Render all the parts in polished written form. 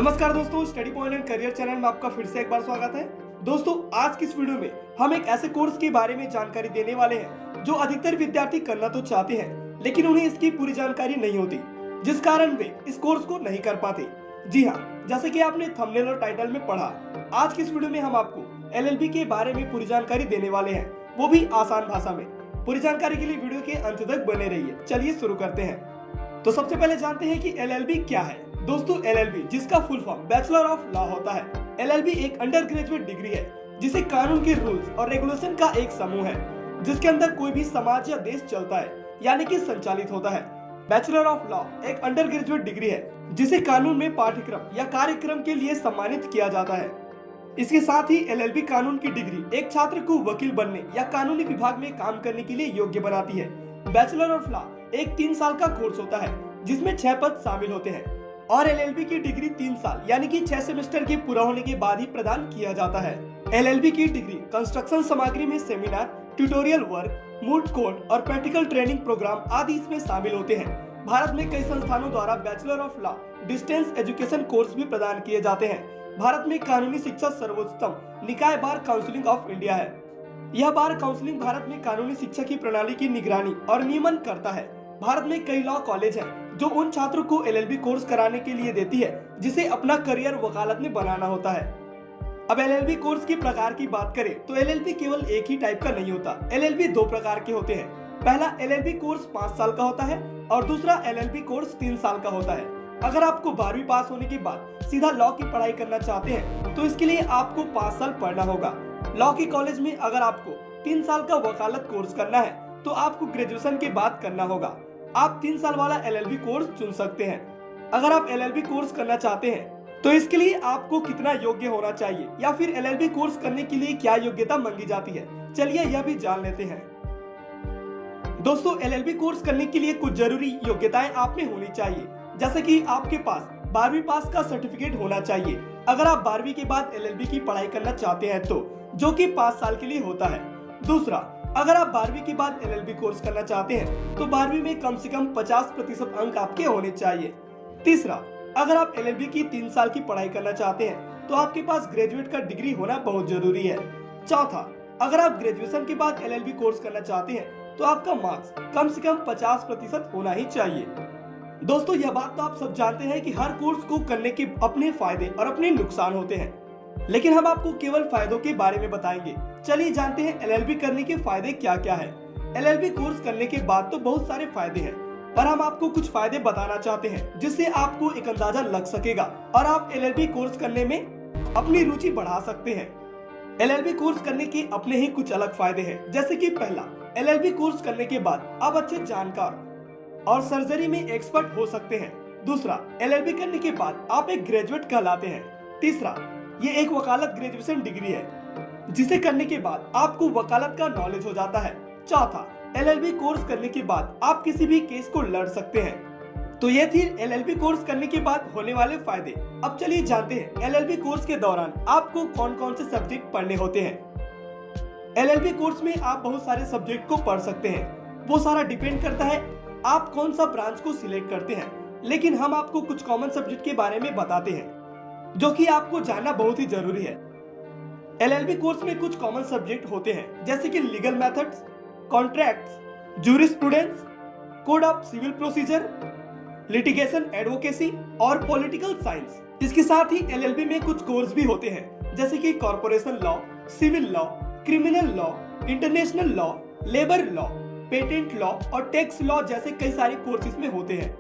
नमस्कार दोस्तों, study point and career channel में आपका फिर से एक बार स्वागत है। दोस्तों, आज की इस वीडियो में हम एक ऐसे कोर्स के बारे में जानकारी देने वाले हैं जो अधिकतर विद्यार्थी करना तो चाहते हैं, लेकिन उन्हें इसकी पूरी जानकारी नहीं होती, जिस कारण वे इस कोर्स को नहीं कर पाते। जी हाँ, जैसे कि आपने थंबनेल और टाइटल में पढ़ा, आज की इस वीडियो में हम आपको LLB के बारे में पूरी जानकारी देने वाले हैं, वो भी आसान भाषा में। पूरी जानकारी के लिए वीडियो के अंत तक बने रहिए। चलिए शुरू करते हैं। तो सबसे पहले जानते हैं कि LLB क्या है। दोस्तों, LLB जिसका full form bachelor of law होता है। LLB एक अंडर ग्रेजुएट डिग्री है जिसे कानून के रूल्स और रेगुलेशन का एक समूह है जिसके अंदर कोई भी समाज या देश चलता है, यानी कि संचालित होता है। बैचलर ऑफ लॉ एक अंडर ग्रेजुएट डिग्री है जिसे कानून में पाठ्यक्रम या कार्यक्रम के लिए सम्मानित किया जाता है। इसके साथ ही LLB कानून की डिग्री एक छात्र को वकील बनने या कानूनी विभाग में काम करने के लिए योग्य बनाती है। बैचलर ऑफ लॉ एक 3 साल का कोर्स होता है जिसमें 6 पद शामिल होते हैं और LLB की डिग्री 3 साल यानी कि 6 सेमेस्टर के पूरा होने के बाद ही प्रदान किया जाता है। LLB की डिग्री कंस्ट्रक्शन सामग्री में seminar, tutorial work, moot court और प्रैक्टिकल ट्रेनिंग प्रोग्राम आदि इसमें शामिल होते हैं। भारत में कई संस्थानों द्वारा bachelor of law distance education course भी प्रदान किए जाते हैं। भारत में कानूनी शिक्षा सर्वोच्चतम निकाय बार काउंसिलिंग ऑफ इंडिया है। यह बार काउंसिलिंग भारत में कानूनी शिक्षा की प्रणाली की निगरानी और नियमन करता है। भारत में कई लॉ कॉलेज हैं जो उन छात्रों को LLB कोर्स कराने के लिए देती है जिसे अपना करियर वकालत में बनाना होता है। अब LLB कोर्स के प्रकार की बात करें तो LLB केवल एक ही टाइप का नहीं होता। LLB 2 प्रकार के होते हैं। पहला LLB कोर्स 5 साल का होता है और दूसरा LLB कोर्स 3 साल का होता है। अगर आपको 12वीं पास होने के बाद सीधा लॉ की पढ़ाई करना चाहते हैं तो इसके लिए आपको 5 साल पढ़ना होगा। लॉ के कॉलेज में अगर आपको 3 साल का वकालत कोर्स करना है तो आपको ग्रेजुएशन के बाद करना होगा। आप 3 साल वाला LLB कोर्स चुन सकते हैं। अगर आप LLB कोर्स करना चाहते हैं तो इसके लिए आपको कितना योग्य होना चाहिए या फिर LLB कोर्स करने के लिए क्या योग्यता मांगी जाती है, चलिए यह भी जान लेते हैं। दोस्तों, LLB कोर्स करने के लिए कुछ जरूरी योग्यताएं आप में होनी चाहिए, जैसे कि आपके पास 12वीं पास का सर्टिफिकेट होना चाहिए अगर आप 12वीं के बाद LLB की पढ़ाई करना चाहते हैं तो, जो कि 5 साल के लिए होता है। दूसरा, अगर आप 12वीं के बाद LLB कोर्स करना चाहते हैं तो 12वीं में कम से कम 50% अंक आपके होने चाहिए। तीसरा, अगर आप LLB की 3 साल की पढ़ाई करना चाहते हैं तो आपके पास ग्रेजुएट का डिग्री होना बहुत जरूरी है। चौथा, अगर आप ग्रेजुएशन के बाद LLB कोर्स करना चाहते हैं तो आपका मार्क्स कम से कम 50% होना ही चाहिए। दोस्तों, यह बात तो आप सब जानते हैं कि हर कोर्स को करने के अपने फायदे और अपने नुकसान होते हैं, लेकिन हम आपको केवल फायदों के बारे में बताएंगे। चलिए जानते हैं LLB करने के फायदे क्या क्या है। LLB कोर्स करने के बाद तो बहुत सारे फायदे हैं, पर हम आपको कुछ फायदे बताना चाहते हैं जिससे आपको एक अंदाजा लग सकेगा और आप LLB कोर्स करने में अपनी रुचि बढ़ा सकते हैं। LLB कोर्स करने के अपने ही कुछ अलग फायदे हैं, जैसे कि पहला, LLB कोर्स करने के बाद आप अच्छे जानकार और सर्जरी में एक्सपर्ट हो सकते हैं। दूसरा, LLB करने के बाद आप एक ग्रेजुएट कहलाते हैं। तीसरा, ये एक वकालत ग्रेजुएशन डिग्री है जिसे करने के बाद आपको वकालत का नॉलेज हो जाता है। चौथा, LLB कोर्स करने के बाद आप किसी भी केस को लड़ सकते हैं। तो ये थी LLB कोर्स करने के बाद होने वाले फायदे। अब चलिए जानते हैं LLB कोर्स के दौरान आपको कौन कौन से सब्जेक्ट पढ़ने होते हैं। LLB कोर्स में आप बहुत सारे सब्जेक्ट को पढ़ सकते हैं, वो सारा डिपेंड करता है आप कौन सा ब्रांच को सिलेक्ट करते हैं, लेकिन हम आपको कुछ कॉमन सब्जेक्ट के बारे में बताते हैं जो कि आपको जानना बहुत ही जरूरी है। LLB कोर्स में कुछ कॉमन सब्जेक्ट होते हैं, जैसे कि legal methods, contracts, jurisprudence, code of civil procedure, litigation advocacy और पॉलिटिकल साइंस। इसके साथ ही LLB में कुछ कोर्स भी होते हैं, जैसे कि corporation law, civil law, criminal law, international law, labour law, patent law और टैक्स लॉ जैसे कई सारे कोर्स इसमें होते हैं।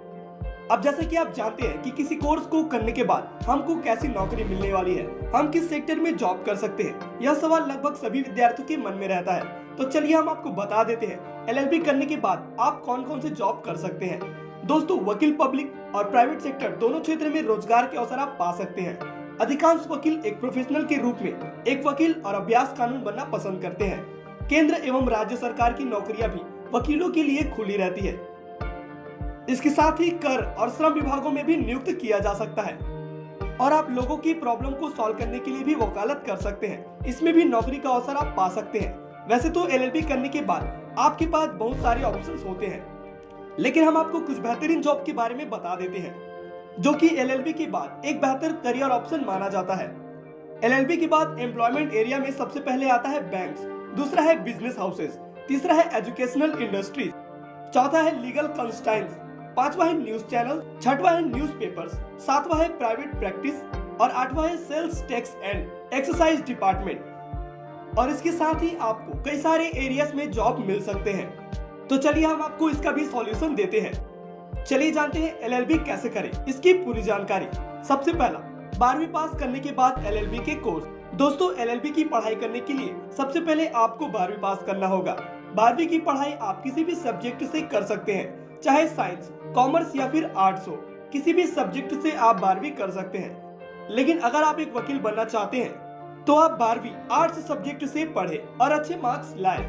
अब जैसे कि आप जानते हैं कि किसी कोर्स को करने के बाद हमको कैसी नौकरी मिलने वाली है, हम किस सेक्टर में जॉब कर सकते हैं, यह सवाल लगभग सभी विद्यार्थियों के मन में रहता है। तो चलिए हम आपको बता देते हैं LLB करने के बाद आप कौन कौन से जॉब कर सकते हैं। दोस्तों, वकील पब्लिक और प्राइवेट सेक्टर दोनों क्षेत्र में रोजगार के अवसर आप पा सकते हैं। अधिकांश वकील एक प्रोफेशनल के रूप में एक वकील और अभ्यास कानून बनना पसंद करते हैं। केंद्र एवं राज्य सरकार की नौकरियां भी वकीलों के लिए खुली रहती है। इसके साथ ही कर और श्रम विभागों में भी नियुक्त किया जा सकता है और आप लोगों की प्रॉब्लम को सॉल्व करने के लिए भी वकालत कर सकते हैं। इसमें भी नौकरी का अवसर आप पा सकते हैं। वैसे तो LLB करने के बाद आपके पास बहुत सारे ऑप्शंस होते हैं, लेकिन हम आपको कुछ बेहतरीन जॉब के बारे में बता देते हैं। जो कि LLB के बाद एक बेहतर करियर ऑप्शन माना जाता है। LLB के बाद एम्प्लॉयमेंट एरिया में सबसे पहले आता है बैंक्स, दूसरा है बिजनेस हाउसेस, तीसरा है एजुकेशनल इंडस्ट्रीज, चौथा है लीगल कंसल्टेंट्स, पांचवा है न्यूज चैनल, छठवा है न्यूज़पेपर्स, सातवां है प्राइवेट प्रैक्टिस और आठवां है sales tax and exercise department. और इसके साथ ही आपको कई सारे एरियाज में जॉब मिल सकते हैं। तो चलिए हम आपको इसका भी सॉल्यूशन देते हैं। चलिए जानते हैं LLB कैसे करें, इसकी पूरी जानकारी। सबसे पहला, 12वीं पास करने के बाद LLB के कोर्स। दोस्तों, LLB की पढ़ाई करने के लिए सबसे पहले आपको 12वीं पास करना होगा। 12वीं की पढ़ाई आप किसी भी सब्जेक्ट से कर सकते हैं, चाहे साइंस, कॉमर्स या फिर आर्ट्स हो। किसी भी सब्जेक्ट से आप 12वीं कर सकते हैं। लेकिन अगर आप एक वकील बनना चाहते हैं तो आप 12वीं आर्ट्स सब्जेक्ट से पढ़े और अच्छे मार्क्स लाए।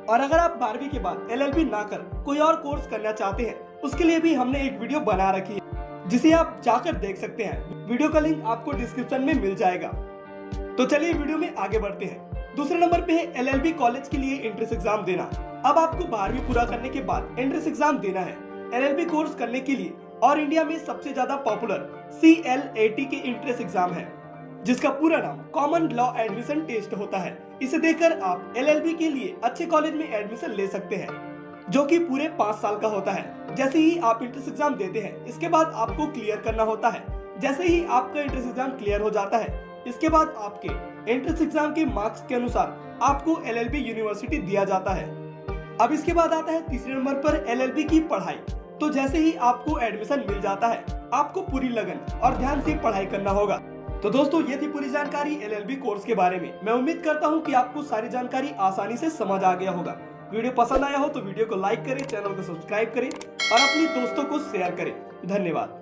और अगर आप 12वीं के बाद LLB ना कर कोई और कोर्स करना चाहते हैं, उसके लिए भी हमने एक वीडियो बना रखी है, जिसे आप जाकर देख सकते हैं। वीडियो का लिंक आपको डिस्क्रिप्शन में मिल जाएगा। तो चलिए वीडियो में आगे बढ़ते हैं। दूसरे नंबर पे है LLB कॉलेज के लिए एंट्रेंस एग्जाम देना। अब आपको 12वीं पूरा करने के बाद एंट्रेंस एग्जाम देना है LLB कोर्स करने के लिए। और इंडिया में सबसे ज्यादा पॉपुलर CLAT के एंट्रेंस एग्जाम है, जिसका पूरा नाम कॉमन लॉ एडमिशन टेस्ट होता है। इसे देकर आप LLB के लिए अच्छे कॉलेज में एडमिशन ले सकते हैं, जो कि पूरे 5 साल का होता है। जैसे ही आप एंट्रेंस एग्जाम देते हैं, इसके बाद आपको क्लियर करना होता है। जैसे ही आपका एंट्रेंस एग्जाम क्लियर हो जाता है, इसके बाद आपके एंट्रेंस एग्जाम के मार्क्स के अनुसार आपको LLB यूनिवर्सिटी दिया जाता है। अब इसके बाद आता है तीसरे नंबर पर LLB की पढ़ाई। तो जैसे ही आपको एडमिशन मिल जाता है, आपको पूरी लगन और ध्यान से पढ़ाई करना होगा। तो दोस्तों, ये थी पूरी जानकारी LLB कोर्स के बारे में। मैं उम्मीद करता हूँ कि आपको सारी जानकारी आसानी से समझ आ गया होगा। वीडियो पसंद आया हो तो वीडियो को लाइक करें, चैनल को सब्सक्राइब करें और अपने दोस्तों को शेयर करें। धन्यवाद।